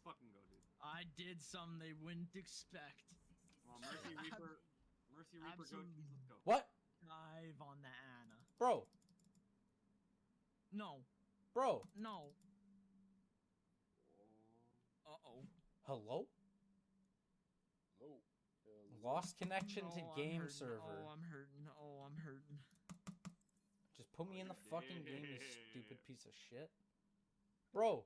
fucking go, dude. I did something they wouldn't expect. Come on, Mercy Reaper. Mercy Reaper, go. Absolutely. Let's go. What? Dive on the Ana. Bro. No. Bro. No. Oh. Uh-oh. Hello? Oh. Lost connection to Oh, I'm game hurting. server. Oh, I'm hurting. Oh, I'm hurting. Just put me in the you fucking game, you did. stupid piece of shit. Bro.